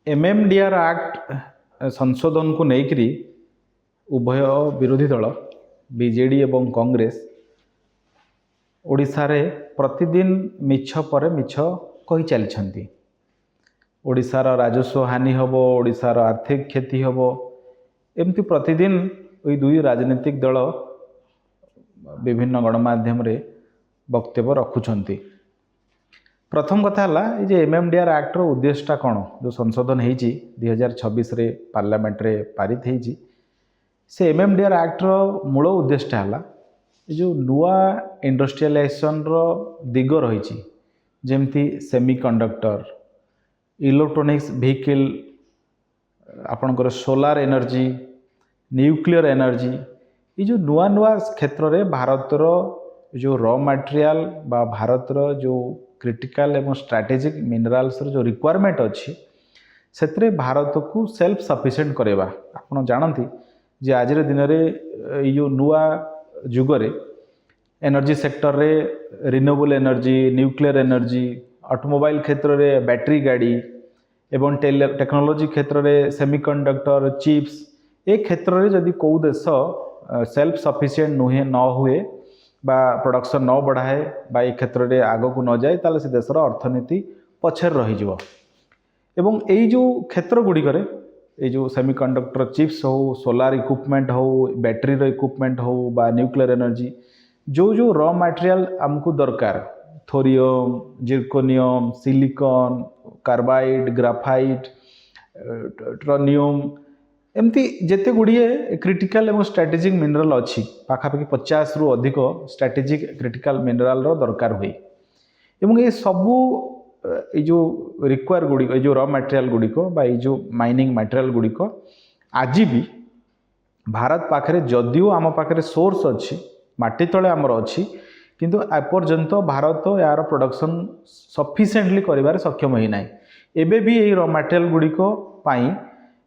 MMDR act संशोधन को लेकर उभय विरोधी दल बीजेडी एवं कांग्रेस ओडिशा रे प्रतिदिन मिछ पर मिछ कही चलती। ओडिशार राजस्व हानि हम, ओडिशार आर्थिक क्षति हम, एमती प्रतिदिन ये दुई राजनीतिक दल विभिन्न गणमाध्यम रे वक्तव्य रखुंट। प्रथम कथा है जे एमएमडीआर एक्टर उद्देश्यटा कौन, जो संशोधन होती 2026 रे पार्लियामेंट रे पारित होती, से एमएमडीआर एक्टर मूल उद्देश्यटा है जो नुआ इंडस्ट्रियलाइजेशन रो दिग रही, जमती सेमीकंडक्टर, इलेक्ट्रोनिक्स व्हीकल, आपणकर सोलार एनर्जी, न्यूक्लियर एनर्जी, ये जो नुआ नुआ क्षेत्र में भारतर जो रॉ मटेरियल बा भारतर जो क्रिटिकल एवं स्ट्रैटेजिक मिनरल्स जो रिक्वायरमेंट अच्छी से भारत को सेल्फ सफिशिएंट करवा। आप जानती जे आज दिन में यो नुआ जुगरे एनर्जी सेक्टर रे renewable energy, nuclear energy, automobile क्षेत्र में बैटरी गाड़ी एवं टेक्नोलॉजी क्षेत्र में सेमीकंडक्टर चिप्स, ए क्षेत्र में जदि कौ देश सेल्फ सफिशिएंट नुहे न हुए बा प्रोडक्शन न बढ़ाए बा ये क्षेत्र में आग को न जाए ताले से देशर अर्थनीति पछर रही एवं यही जो क्षेत्र गुड़िकर ये जो सेमीकंडक्टर चिप्स हो, सोलार इक्विपमेंट हो, बैटरी इक्विपमेंट हो बा न्यूक्लियर एनर्जी, जो जो रॉ मटेरियल आमको दरकार, thorium, zirconium, silicon, carbide, graphite, ट्रोनियम, एमती जिते गुड़िए क्रिटिकल एवं स्ट्रैटेजिक मिनरल अच्छी पाखापाखि 50 रु अधिक स्ट्रैटेजिक क्रिटिकल मिनरल दरकार हुए। एवं ये सबू ये जो रिक्वायर गुड़िक, जो रॉ मटेरियल गुड़िक बा ये जो माइनिंग मटेरियल गुड़िक आज भी भारत पाखे जदिव आम पाखे सोर्स अच्छी, माटी तले आमर अच्छी, किंतु एपर्यंत भारत यार प्रोडक्शन सफिशिएंटली करिवार सक्षम ही ना। एबे भी ये रॉ मटेरियल गुड़िक पाई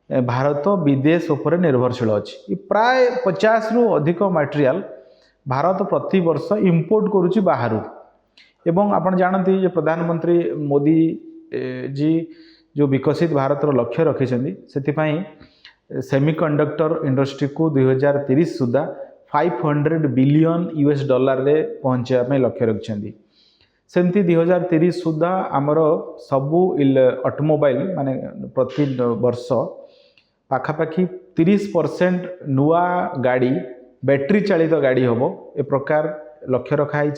भारत विदेश उपर निर्भरशील अच्छी। प्राय 50 रु अधिक मटेरियल भारत प्रति वर्ष इंपोर्ट करुच्ची बाहर। एवं आप जानते जो प्रधानमंत्री मोदी जी जो विकसित भारत लक्ष्य रखिंट से सेमीकंडक्टर इंडस्ट्री को 2030 सुधा 500 बिलियन यूएस डॉलर रे पहुँचापी लक्ष्य रखिंट। सेमती 2030 सुधा आमर सबू ऑटोमोबाइल माने प्रति वर्ष पाखापाखि 30% नुआ गाड़ी बैटरी चालित गाड़ी हम, ए प्रकार लक्ष्य रखाई।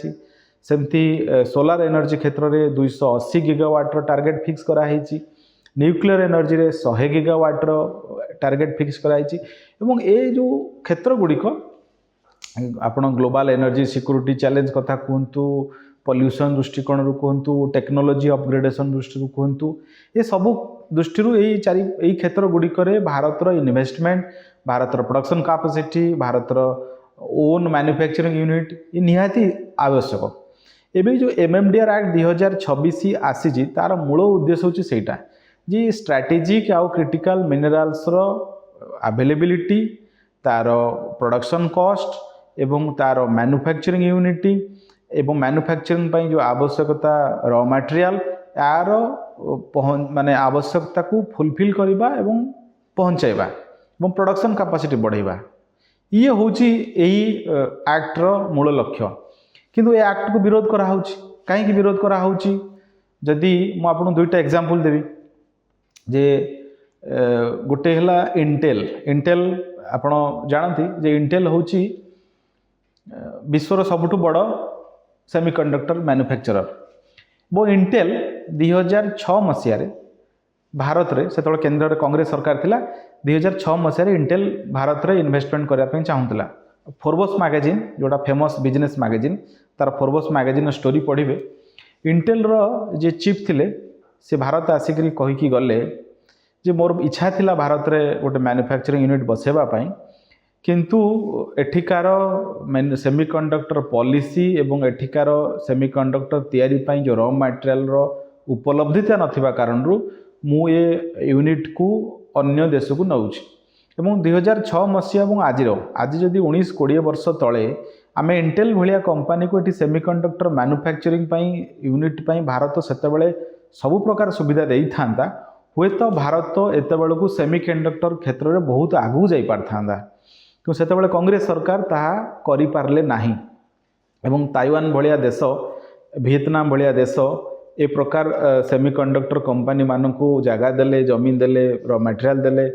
सेमती सोलार एनर्जी क्षेत्र में 280 गीगावाट टार्गेट फिक्स कराई, न्यूक्लियर एनर्जी रे 100 गीगावाट टार्गेट फिक्स कराई। एवं ए जो क्षेत्र गुड़िक आपण ग्लोबल एनर्जी सिक्योरिटी चैलेंज कथा कहतु, पॉल्यूशन दृष्टिकोण कहतु, टेक्नोलोजी अपग्रेडेशन दृष्टि कहतु, ये सबू दृष्टि यही क्षेत्र गुड़िक भारतर इन्वेस्टमेंट, भारतर प्रोडक्शन कैपेसिटी, भारतर ओन मैन्युफैक्चरिंग यूनिट ये निहाती आवश्यक। एबे जो एमएमडीआर एक्ट 2026 आसी तार मूल उद्देश्य होची सेटा जी स्ट्रैटेजिक आउ क्रिटिकल मिनरल्स रो अवेलेबिलिटी, तार प्रोडक्शन कॉस्ट एवं तार मैन्युफैक्चरिंग यूनिटी एवं मैन्युफैक्चरिंग जो आवश्यकता रॉ मटेरियल यार माने आवश्यकता को फुलफिल करवा एवं पहुँचाइबा एवं प्रोडक्शन कैपेसिटी बढ़ाइबा, ये होची यही एक्टर मूल लक्ष्य। किंतु ये एक्ट को विरोध करा होची, कहीं विरोध करा होची जदि मु आपन दुईटा एग्जांपल देबी जे गोटे हला इंटेल आपण जानती जे इंटेल होची विश्वर सबुठु बड़ सेमीकंडक्टर मैन्युफैक्चरर। वो इंटेल 2006 मसीह भारत रे से केंद्र कांग्रेस सरकार थिला, 2006 मसीह इंटेल भारत रे इन्वेस्टमेंट करने चाहूला। फोर्ब्स मैगजीन जोड़ा फेमस बिजनेस मैगजीन, तार फोर्ब्स मैगजीन स्टोरी पढ़े, इंटेल रो जे चीफ थिले से भारत आसिक कहीकि गले जे मोर इच्छा थिला भारत रे गोटे मैन्युफैक्चरिंग यूनिट बसेबा पाई, किंतु एठिकार सेमीकंडक्टर पॉलिसी एवं एठिकार सेमीकंडक्टर तैयारी पाई जो रॉ मटेरियल रो उपलब्धता नथिबा कारण रु मु ये यूनिट को अन्य देश को नौछि। एवं 2006 मसीहा और आज जदि 19-20 वर्ष तले आम इंटेल भाया कंपनी को ये सेमीकंडक्टर मैन्युफैक्चरिंग यूनिट पाई भारत सेतबेले सबु प्रकार सुविधा देई थांता, हुए तो भारत एत बेलू सेमिकंडक्टर क्षेत्र में बहुत आगू जा पारथा कि से कांग्रेस सरकार ताहा करि पारले नाही एवं ताइवान भलिया देश वियतनाम भलिया देश ए प्रकार सेमिकंडक्टर कंपनी मानकू जगह देले जमीन देले र मटेरियल देले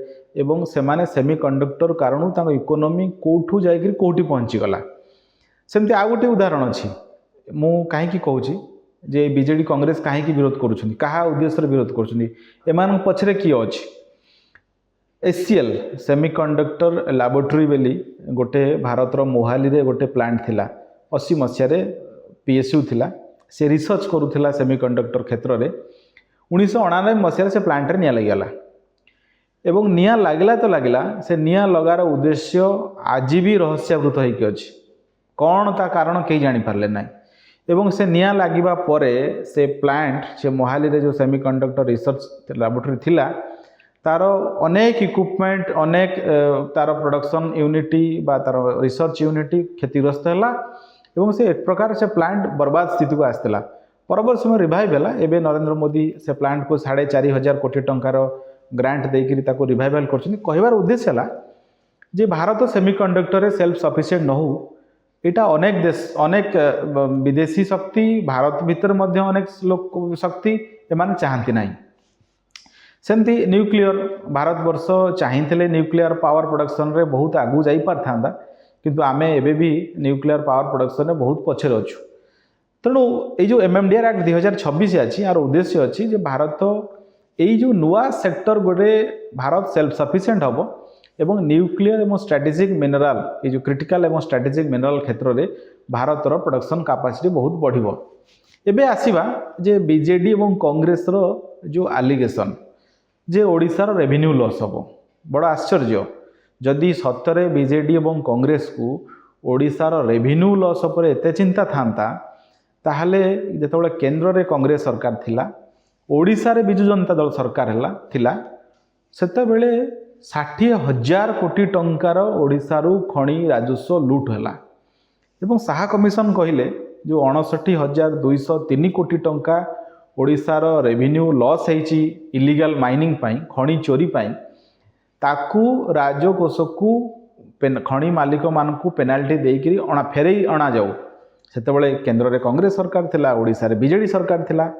एवं से माने सेमिकंडक्टर कारण ताको इकोनॉमी कोठू जाइकरी कोठी पहुँची गला सेमती आ गोटे उदाहरण अच्छी मु कहीं कहूँ जे बीजेडी कांग्रेस कहीं विरोध करुँच क्या उद्देश्य विरोध करुँच पछरे किए अच्छी एसीएल सेमिकंडक्टर लैबोरेटरी बेली गोटे भारतर मोहाली रे गोटे प्लांट थिला 80 मसीह पीएसयू थिला से रिसर्च करुला सेमिकंडक्टर क्षेत्र में 1999 मसीह से प्लांट रे निया लगिगला एवं निया लागला तो लागला से निया लगार उद्देश्य आज भी रहस्यावृत होइके अछि कौन ता कारण कहीं जानी पारले ना एवं से निया लागिबा परे से प्लांट से मोहाली रे जो सेमिकंडक्टर रिसर्च लैबोरेटरी थिला तार अनेक इक्विपमेंट अनेक तार प्रोडक्शन यूनिटी बा तार रिसर्च यूनिटी क्षतिग्रस्त है एवं से एक प्रकार से प्लांट बर्बाद स्थिति को आसला परवर्त समय रिवाइव है एवं नरेंद्र मोदी से प्लांट को 4,500 कोटी टंकार ग्रांट देकर रिवाइवल कर उद्देश्य है जे भारत सेमिकंडक्टर सेल्फ सफिशिएंट न हो यहाँ अनेक देश अनेक विदेशी शक्ति भारत भीतर मध्य अनेक लोक शक्ति एमान चाहती ना सेमती न्यूक्लियर भारत वर्ष चाहिए न्यूक्लियर पावर प्रोडक्शन रे बहुत आगू जा पारथा किंतु आमे एबे भी न्यूक्लियर पावर प्रोडक्शन में बहुत पछरे अच्छु तेणु यो एमएमडीआर एक्ट 2026 अच्छी यार उद्देश्य अच्छी जे भारत यही जो नुआ सेक्टर गोटे भारत सेल्फ सफिशिएंट हम एवं न्यूक्लियर एवं स्ट्रेटेजिक मिनराल ये जो क्रिटिकल एवं स्ट्रेटेजिक मिनराल क्षेत्र में भारतर प्रोडक्शन कैपेसिटी बहुत बढ़िबो एबे आसीबा जे बीजेडी एवं कांग्रेस रो जो एलिगेशन जे ओडिशार रेवेन्यू लॉस हम बड़ आश्चर्य जदि सतरे बीजेडी एवं कांग्रेस को ओडिशार रेवेन्यू लॉस पर एते चिंता थांता ताहले जेतबेले केंद्र रे कांग्रेस सरकार थिला ओडिशा रे बिजु जनता दल सरकार हला थिला सेतेबेले 60,000 कोटी टंकार ओडिशारू खणी राजस्व लूट हला एवं साहा कमिशन कहिले जो 59,203 कोटी टंका ओडिशार रेवेन्यू लॉस होइछि इलीगल माइनिंग पाई खणी चोरी पाई ताकू राजकोष को खणी मालिक मानकू पेनाल्टी देकरी फेरई अणा जाऊ सेतेबेले केंद्र रे कांग्रेस सरकार थिला ओडिशा रे बीजेडी सरकार थिला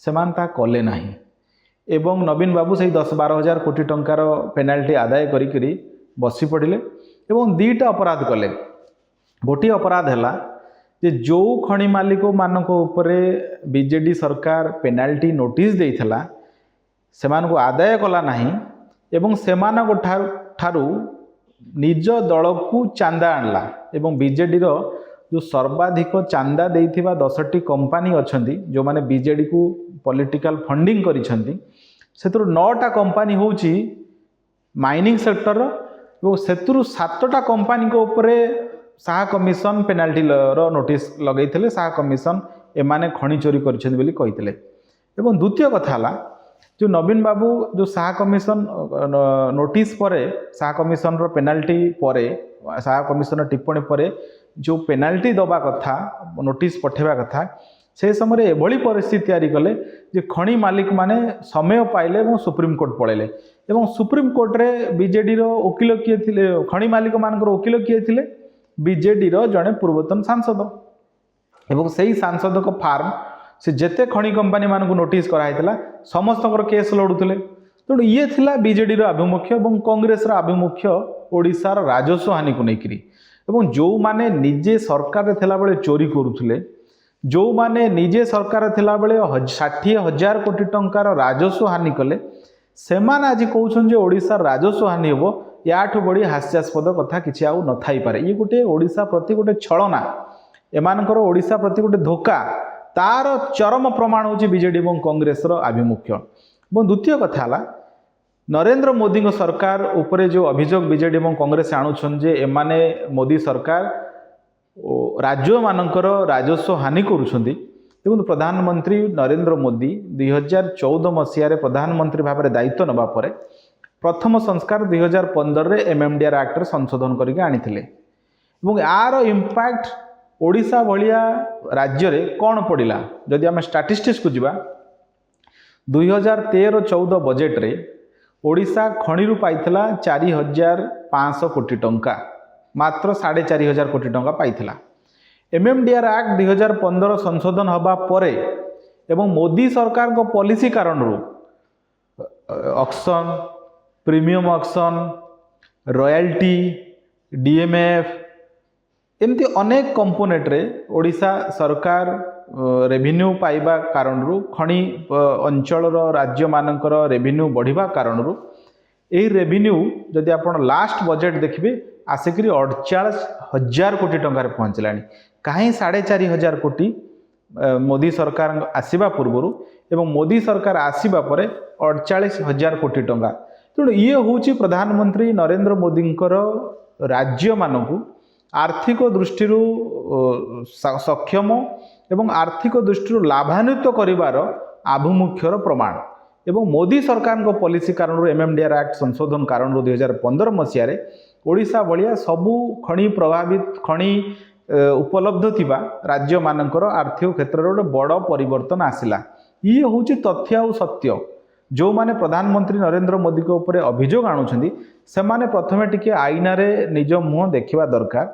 सेमान ता कले नाही एवं नवीन बाबू से 10-12 कोटी टंकार पेनाल्टी आदाय करी बसी पड़े एवं दुईटा अपराध कले गोटे अपराध है जे जो खणी मालिक मानक उपरे बीजेडी सरकार पेनाल्टी नोटिस देइथला सेमान को आदाय कला नाही एवं सेमान ठारू निज दल को चांदा आणला एवं बीजेडी रो जो सर्वाधिक चांदा देइथिबा 10टी कंपनी अछंती जो माने बीजेडी को पॉलिटिकल फंडिंग करिसंती सेतुर 9टा कंपनी होची माइनिंग सेक्टर और सेतुर 7टा कंपनी को ऊपर साहा कमिशन पेनाल्टी रो नोटिस लगैथिले साहा कमिशन एमाने खणी चोरी करिसंती बोली कहिथिले एवं द्वितीय कथा हला जो नवीन बाबू जो साहा कमिशन नोटिस परे साहा कमिशन रो पेनाल्टी परे साहा कमिशन टिप्पणी परे जो पेनाल्टी दबा कथा नोटिस पठेबा कथा से समय एभली परिस्थिति तैयारी कले जे खणी मालिक माने समय पाइले और सुप्रीम कोर्ट पळेले एवं सुप्रीम कोर्ट रे बीजेडी रो वकील किए थिले खणी मालिक मानकर वकील किए थिले बीजेडी रो जड़े पूर्वतन सांसद एवं सही सांसद को फार्म से जेते खणी कंपनी मान को नोटिस कराइला समस्त केस लड़ुले तेणु ये थिला बीजेडी रो आभिमुख्य और कांग्रेस रो आभिमुख्य ओडिशार राजस्व हानि को लेकर एवं जो माने निजे सरकार थिला बेले चोरी करुले जो माने निजे सरकार थिला बेले 60,000 कोटी टंकार राजस्व हानि कले सेमान आज कहउछन जे ओडिशार राजस्व हानि हेबो याठू बड़ी हास्यास्पद कथा किछि आउ न थाई पारे ये गोटे ओडिशा प्रति गोटे छलना एमानकर ओडिशा प्रति गोटे धोखा तार चरम प्रमाण होछि बीजेडी और कांग्रेस रो आभिमुख्य और द्वितीय कथा हला नरेंद्र मोदी सरकार उपरे जो अभियोग बीजेडी और कांग्रेस आणुछन जे एमाने मोदी सरकार राज्य मानकर राजस्व हानि करुछंती देखो प्रधानमंत्री नरेंद्र मोदी 2014 मसीह प्रधानमंत्री भाव में दायित्व नवा परे प्रथम संस्कार 2015 रे एमएमडीआर एक्ट रे संशोधन करके आनिथिले एवं यार इंपैक्ट ओडिशा भलिया राज्य रे कोन पड़िला जदि आम स्टैटिस्टिक्स को जिबा 2013-14 बजेट रे ओडिशा खणिरू पाइथिला 4500 कोटी टंका, मात्र 4500 कोटी टंका पाइथिला। एमएमडीआर एक्ट 2015 संशोधन हबा परे एवं मोदी सरकार को पॉलिसी कारण auction, premium auction, royalty, DMF एमती अनेक कंपोनेंट रे ओडिशा सरकार रेवेन्यू पाइबा कारण खनि अंचल राज्य मानकर रेवेन्यू बढ़िबा कारण यही रेवेन्यू जदि आपण लास्ट बजेट देखिए आसिक 48,000 कोटी टंकार पहुँचला। कहीं 4,500 कोटी मोदी सरकार आसवा पूर्वर एवं मोदी सरकार आसवा पर 48,000 कोटी टंका। तेणु ये हूँ प्रधानमंत्री नरेंद्र मोदी राज्य मानक आर्थिक दृष्टि सक्षम एवं आर्थिक दृष्टि लाभान्वित करिवार आभिमुख्यर प्रमाण एवं मोदी सरकार को पॉलिसी कारण एमएमडीआर एक्ट संशोधन कारण 2015 मसीह ओडिशा भलिया सबु खनि प्रभावित खनि उपलब्ध थिबा राज्य मानकर आर्थिक क्षेत्र में बड़ परिवर्तन आसिला। ये हूँ तथ्य और सत्य। जो माने प्रधानमंत्री नरेंद्र मोदी के ऊपर अभियोग आणुछंती से माने प्रथमे टिके आईना रे निज मुह देखिबा दरकार।